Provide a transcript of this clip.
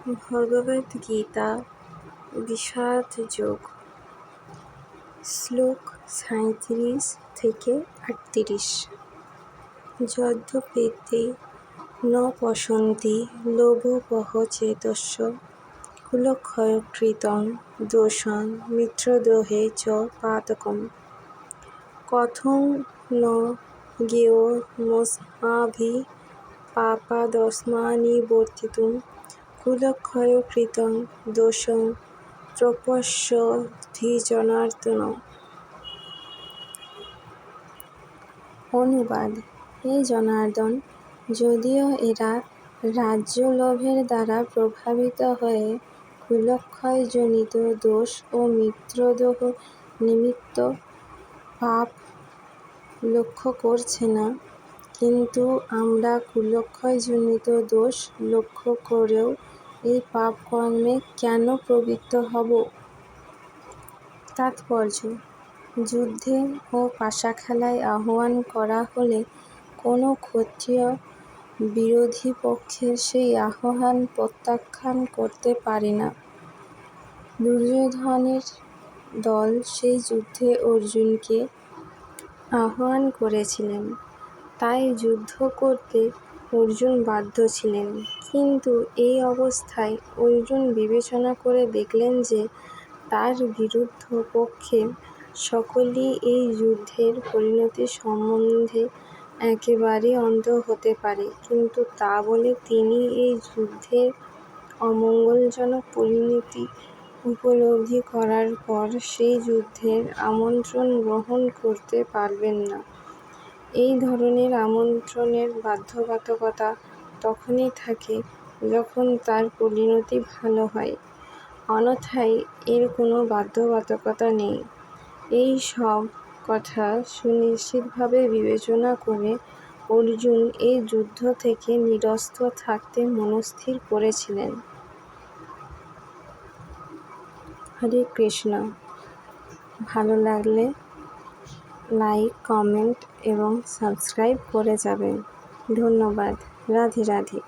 ভগবদ্গীতা বিষাদ যোগ শ্লোক 37-38। যদ্যপেতে ন পশ্যন্তি লোভোপহ চেতস্য কুলক্ষয়কৃতং দোষং মিত্রদ্রোহে চ পাতকম। কথং ন জ্ঞেয়মস্মাভিঃ পাপাদস্মান্নিবর্তিতুম কুলক্ষয়কৃতং দোষং প্রপশ্যদ্বিজনার্দন। অনুবাদ: হে জনার্দন, যদিও এরা রাজ্যলোভের দ্বারা প্রভাবিত হয়ে কুলক্ষয়জনিত দোষ ও মিত্রদ্রোহ নিমিত্ত পাপ লক্ষ্য করছে না, কিন্তু আমরা কুলক্ষয়জনিত দোষ লক্ষ্য করেও এই পাপকর্মে কেন প্রবৃত্ত হব? তাৎপর্য: যুদ্ধে ও পাশাখেলায় আহ্বান করা হলে কোনো ক্ষত্রিয় বিরোধী পক্ষের সেই আহ্বান প্রত্যাখ্যান করতে পারে না। দুর্যোধনের দল সেই যুদ্ধে অর্জুনকে আহ্বান করেছিলেন, তাই যুদ্ধ করতে অর্জুন বাধ্য ছিলেন। কিন্তু এই অবস্থায় অর্জুন বিবেচনা করে দেখলেন যে তার বিরুদ্ধ পক্ষের সকলেই এই যুদ্ধের পরিণতি সম্বন্ধে একেবারে অন্ধ হতে পারে, কিন্তু তা বলে তিনি এই যুদ্ধের অমঙ্গলজনক পরিণতি উপলব্ধি করার পর সেই যুদ্ধের আমন্ত্রণ গ্রহণ করতে পারবেন না। এই ধরনের আমন্ত্রণের বাধ্যবাধকতা তখনই থাকে যখন তার পরিণতি ভালো হয়, অন্যথায় এর কোনো বাধ্যবাধকতা নেই। এই সব কথা সুনিশ্চিতভাবে বিবেচনা করে অর্জুন এই যুদ্ধ থেকে নিরস্ত থাকতে মনস্থির করেছিলেন। হরে কৃষ্ণ। ভালো লাগলে লাইক, কমেন্ট এবং সাবস্ক্রাইব করে যাবেন। ধন্যবাদ। রাধে রাধে।